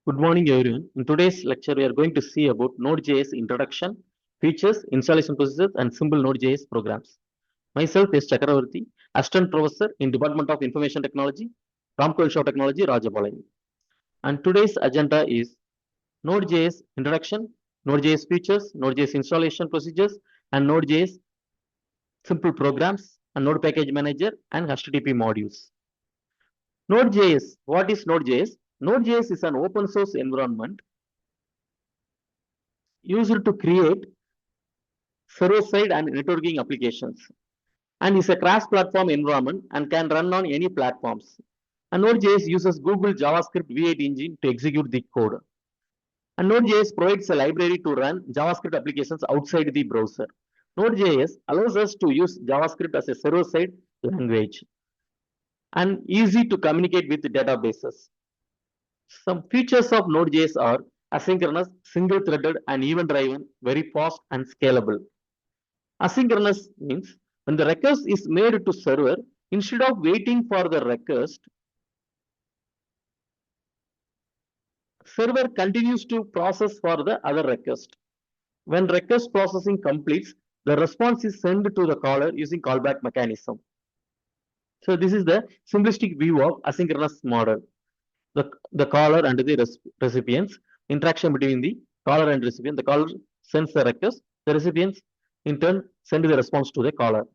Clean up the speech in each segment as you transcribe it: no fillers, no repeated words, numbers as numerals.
Good morning, everyone. In today's lecture, we are going to see about Node.js introduction, features, installation procedures, and simple Node.js programs. Myself is Chakravarti, Assistant Professor in Department of Information Technology, Ramkol Show Technology, Rajapalayam. And today's agenda is Node.js introduction, Node.js features, Node.js installation procedures, and Node.js simple programs, and Node Package Manager, and HTTP modules. Node.js. What is Node.js? Node.js is an open source environment used to create server-side and networking applications, and is a cross-platform environment and can run on any platforms. And Node.js uses Google JavaScript V8 engine to execute the code. And Node.js provides a library to run JavaScript applications outside the browser. Node.js allows us to use JavaScript as a server-side language and easy to communicate with databases. Some features of Node.js are asynchronous, single-threaded, and event-driven, very fast and scalable. Asynchronous means when the request is made to server, instead of waiting for the request, server continues to process for the other request. When request processing completes, the response is sent to the caller using callback mechanism. So this is the simplistic view of asynchronous model. The caller and the recipients, interaction between the caller and recipient. The caller sends the request, the recipients in turn send the response to the caller.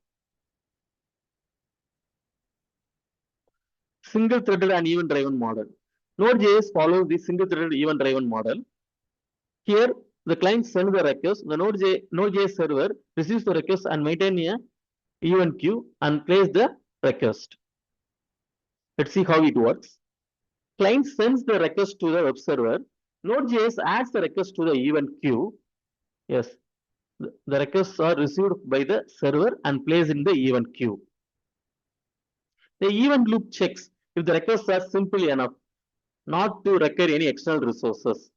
Single-threaded and event-driven model. Node.js follows the single-threaded event-driven model. Here, the client sends the request. The Node.js server receives the request and maintains a event queue and plays the request. Let's see how it works. Client sends the request to the web server. Node.js adds the request to the event queue. Yes, the requests are received by the server and placed in the event queue. The event loop checks if the requests are simple enough not to require any external resources.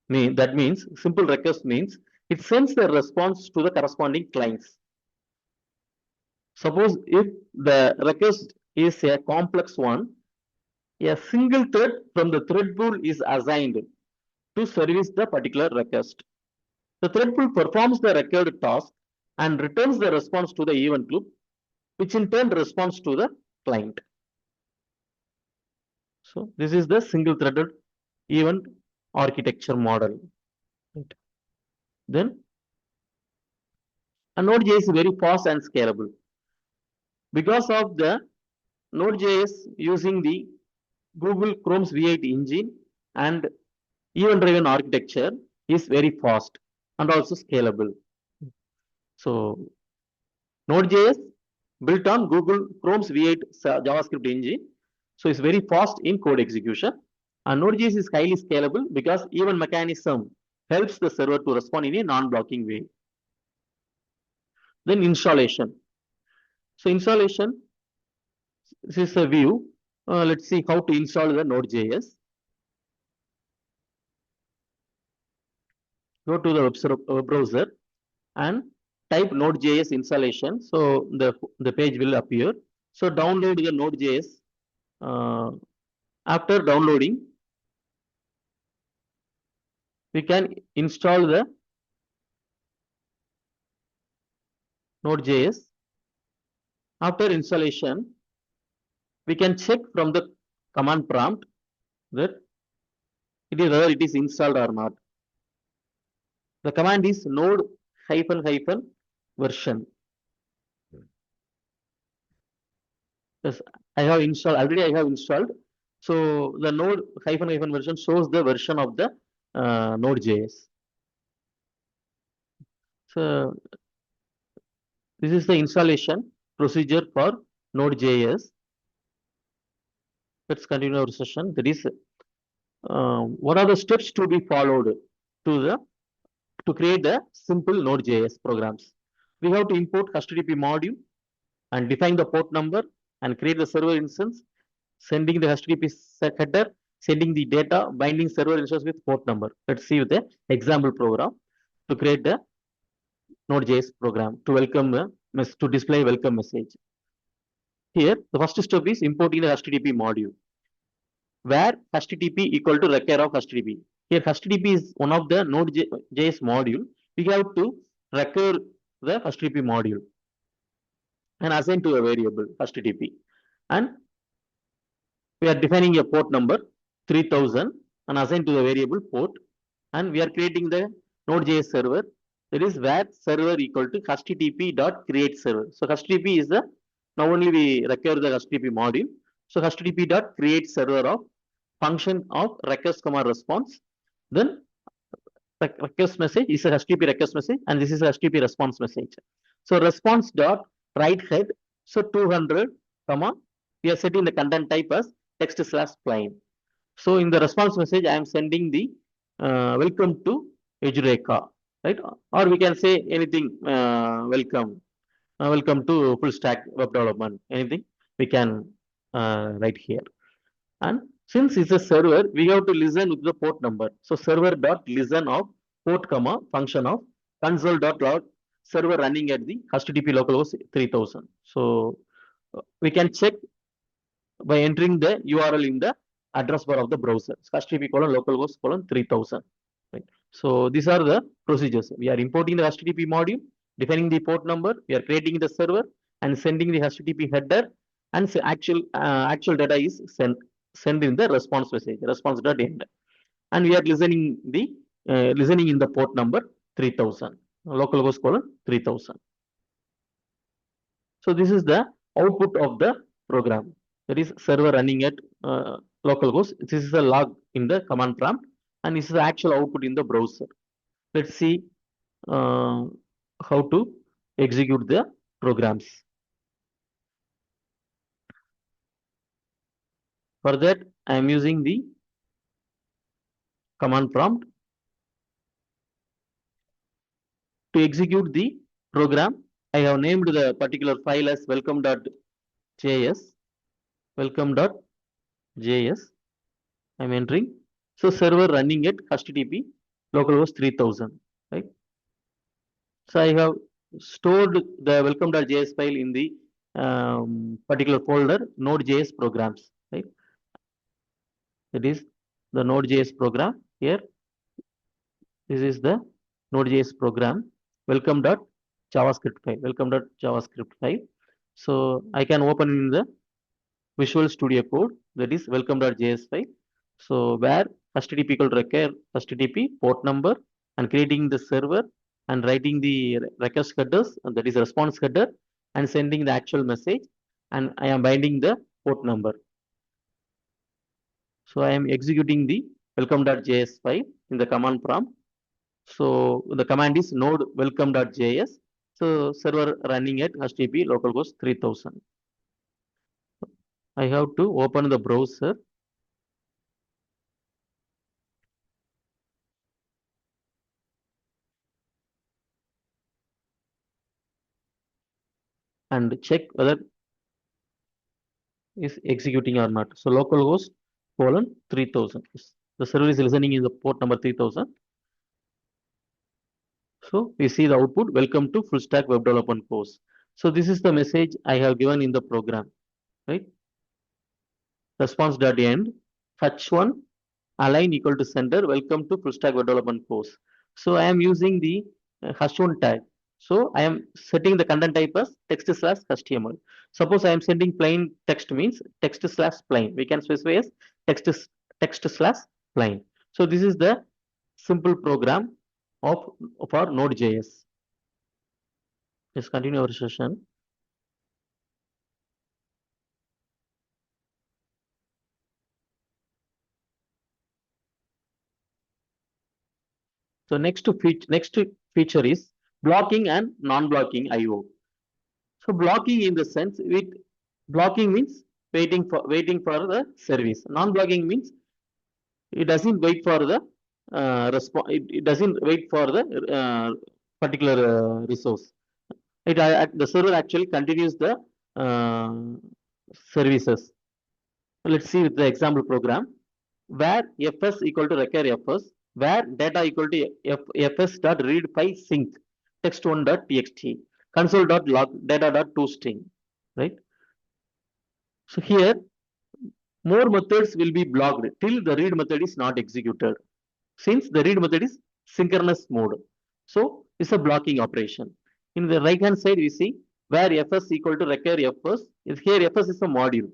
That means simple request means it sends the response to the corresponding clients. Suppose if the request is a complex one, a single thread from the thread pool is assigned to service the particular request. The thread pool performs the required task and returns the response to the event loop, which in turn responds to the client. So this is the single-threaded event architecture model. Right. Then a Node.js is very fast and scalable. Because of the Node.js using the Google Chrome's V8 engine and event-driven architecture is very fast and also scalable. So Node.js built on Google Chrome's V8 JavaScript engine. So it's very fast in code execution. And Node.js is highly scalable because event mechanism helps the server to respond in a non-blocking way. Then installation. So installation, this is a view. Let's see how to install the Node.js. Go to the web browser and type Node.js installation. So the page will appear. So download the Node.js. After downloading, we can install the Node.js. After installation, we can check from the command prompt that whether it is installed or not. The command is node --version. Yes, I have installed already. I have installed. So the node --version shows the version of the Node.js. So this is the installation procedure for Node.js. Let's continue our session. That is, what are the steps to be followed to create the simple Node.js programs? We have to import HTTP module and define the port number and create the server instance, sending the HTTP header, sending the data, binding server instance with port number. Let's see the example program to create the Node.js program to to display welcome message. Here, the first step is importing the HTTP module. where HTTP equal to require of HTTP. Here HTTP is one of the Node.js module. We have to require the HTTP module and assign to a variable HTTP. And we are defining a port number 3000 and assign to the variable port. And we are creating the Node.js server. That is where server equal to HTTP dot create server. So HTTP is the, now only we require the HTTP module. So HTTP dot create server of function of request comma response. Then request message is a HTTP request message and this is a HTTP response message. So response dot write head. So 200 comma we are setting the content type as text slash plain. So in the response message I am sending the welcome to Ejureka, right? Or we can say anything welcome to full stack web development, anything we can write here. And since it's a server, we have to listen with the port number. So server dot listen of port comma function of console dot log server running at the HTTP localhost 3000. So we can check by entering the URL in the address bar of the browser. HTTP colon localhost colon 3000. Right. So these are the procedures. We are importing the HTTP module, defining the port number. We are creating the server and sending the HTTP header, and actual data is send in the response message, response.end. And we are listening in the port number 3000, localhost colon 3000. So this is the output of the program. That is server running at localhost. This is a log in the command prompt, and this is the actual output in the browser. Let's see how to execute the programs. For that, I am using the command prompt to execute the program. I have named the particular file as welcome.js. Welcome.js. I'm entering. So server running at HTTP localhost 3000. Right. So I have stored the welcome.js file in the particular folder Node.js programs. Right. That is the Node.js program here. This is the Node.js program. Welcome.javascript file. Welcome.javascript file. So I can open in the Visual Studio Code, that is welcome.js file. So where HTTP equal to require HTTP port number and creating the server and writing the request headers, and that is response header, and sending the actual message, and I am binding the port number. So I am executing the welcome.js file in the command prompt. So the command is node welcome.js. So server running at HTTP localhost 3000. I have to open the browser and check whether is executing or not. So localhost colon 3000. The server is listening in the port number 3000. So we see the output, welcome to full stack web development course. So this is the message I have given in the program, right? Response.end, h1 align equal to sender, welcome to full stack web development course. So I am using the h1 tag. So I am setting the content type as text slash HTML. Suppose I am sending plain text means text slash plain. We can specify as text slash plain. So this is the simple program of our Node.js. Let's continue our session. So next feature is blocking and non-blocking I/O. So blocking in the sense blocking means waiting for the service. Non-blocking means it doesn't wait for the response. It doesn't wait for the particular resource. The server actually continues the services. Let's see with the example program where fs equal to require fs, where data equal to fs dot read file sync text1 dot txt console dot log data dot toString, right? So here more methods will be blocked till the read method is not executed. Since the read method is synchronous mode. So it's a blocking operation. In the right hand side, we see where fs equal to require fs. Is here fs is a module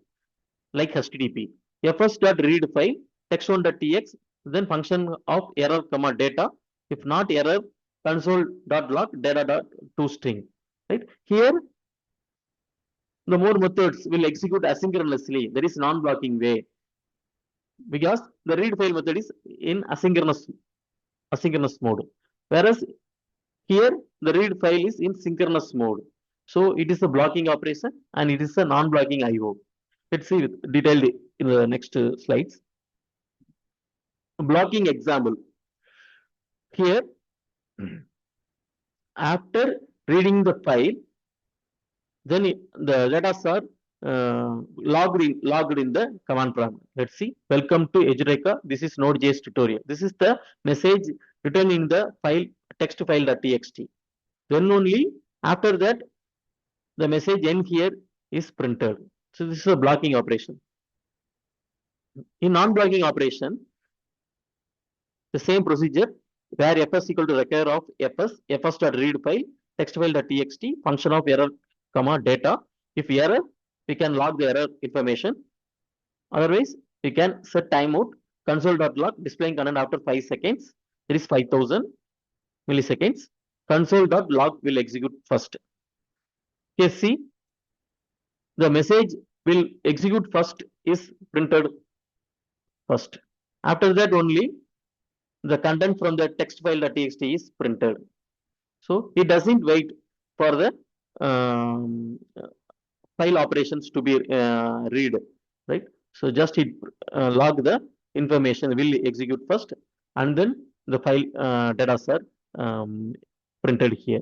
like HTTP. fs.read file text1.txt, then function of error comma data. If not error, console.log data.toString. Right here, the more methods will execute asynchronously. There is non-blocking way because the read file method is in asynchronous mode, whereas here the read file is in synchronous mode. So it is a blocking operation and it is a non-blocking IO. Let's see detailed in the next slides. Blocking example. Here, after reading the file, then the data are logged in the command prompt. Let's see. Welcome to Edureka. This is Node.js tutorial. This is the message written in the file text file.txt. Then only after that, the message n here is printed. So this is a blocking operation. In non-blocking operation, the same procedure where fs equal to require of fs.read file text file.txt function of error comma data. If error, we can log the error information. Otherwise, we can set timeout console.log displaying content after 5 seconds. There is 5000 milliseconds. Console.log will execute first. Here see, the message will execute first is printed first. After that only the content from the text file.txt is printed. So it doesn't wait for the file operations to be read, right? So just it log the information will execute first, and then the file data are printed here.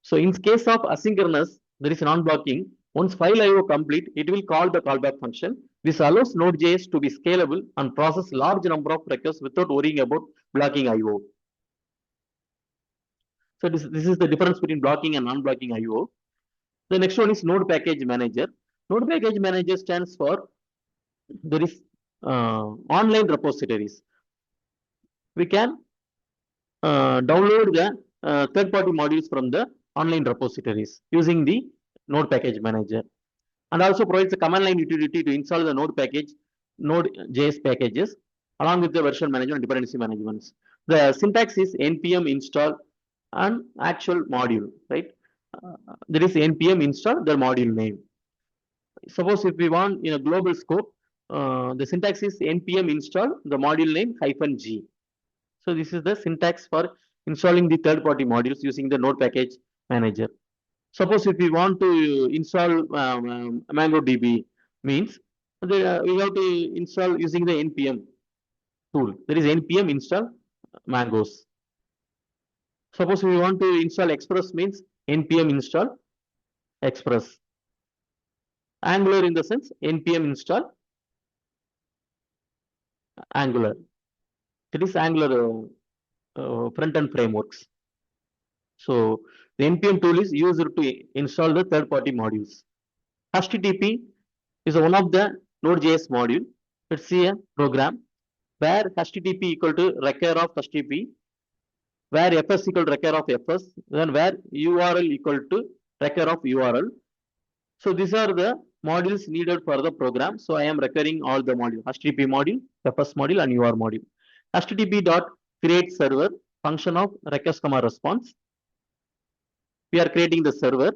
So in case of asynchronous, there is non-blocking. Once file IO complete, it will call the callback function. This allows Node.js to be scalable and process large number of requests without worrying about blocking IO. So this is the difference between blocking and non-blocking IO. The next one is Node Package Manager. Node Package Manager stands for there is online repositories. We can download the third-party modules from the online repositories using the Node Package Manager, and also provides a command line utility to install the Node package, Node.js packages, along with the version management and dependency management. The syntax is npm install and actual module, right? There is npm install the module name. Suppose if we want in a global scope, the syntax is npm install the module name -g. So this is the syntax for installing the third-party modules using the Node Package Manager. Suppose if we want to install MongoDB, means we have to install using the npm tool. There is npm install Mangos. Suppose we want to install Express, means npm install Express. Angular in the sense npm install Angular. It is Angular front-end frameworks. So the npm tool is used to install the third-party modules. HTTP is one of the Node.js module. Let's see a program where HTTP equal to require of HTTP, where fs equal to require of fs, then where URL equal to require of URL. So these are the modules needed for the program. So I am recurring all the modules: HTTP module, fs module, and URL module. HTTP dot create server function of request comma response. We are creating the server.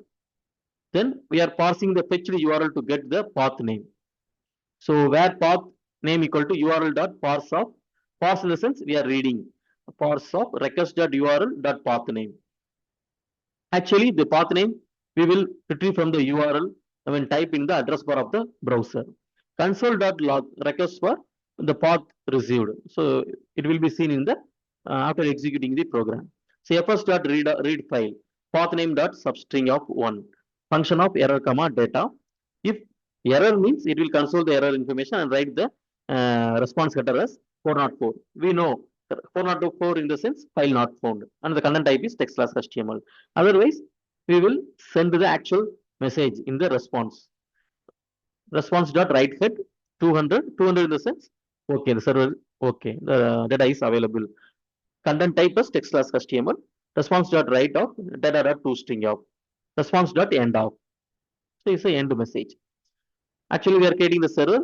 Then we are parsing the fetched URL to get the path name. So where path name equal to URL dot parse of, parse in the sense we are reading, parse of request dot URL dot path name. Actually, the path name we will retrieve from the URL when type in the address bar of the browser. Console.log request for the path received. So it will be seen in the after executing the program. So fs.read file path name dot substring of 1 function of error comma data. If error means it will console the error information and write the response getter as 404. We know 404 in the sense file not found, and the content type is text/html. Otherwise, we will send the actual message in the response. Response.writeHead 200 in the sense, okay, the server, okay, the data is available. Content type is text class HTML. Response dot write of data dot to string of. Response dot end of. So it's a end message. Actually, we are creating the server.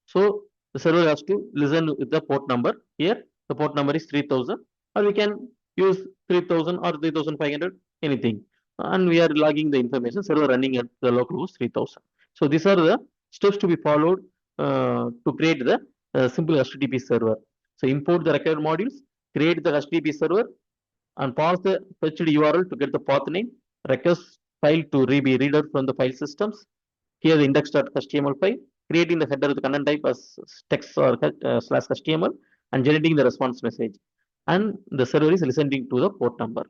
So the server has to listen with the port number. Here, the port number is 3000, or we can use 3000 or 3500, anything. And we are logging the information, server running at the localhost 3000. So these are the steps to be followed to create the simple HTTP server. So import the required modules, create the HTTP server, and pass the fetched URL to get the path name, request file to be reader from the file systems. Here the index.html file, creating the header with the content type as text or slash HTML, and generating the response message. And the server is listening to the port number.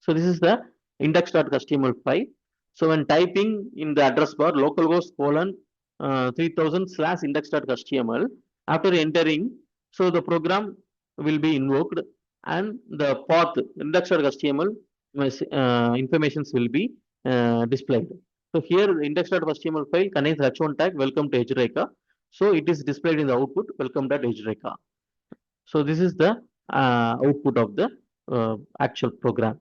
So this is the index.html file. So when typing in the address bar localhost colon 3000 slash index.html, after entering, so the program will be invoked and the path index.html informations will be displayed. So here the index.html file contains h1 tag welcome to Hreka. So it is displayed in the output welcome.hreka. So this is the output of the actual program.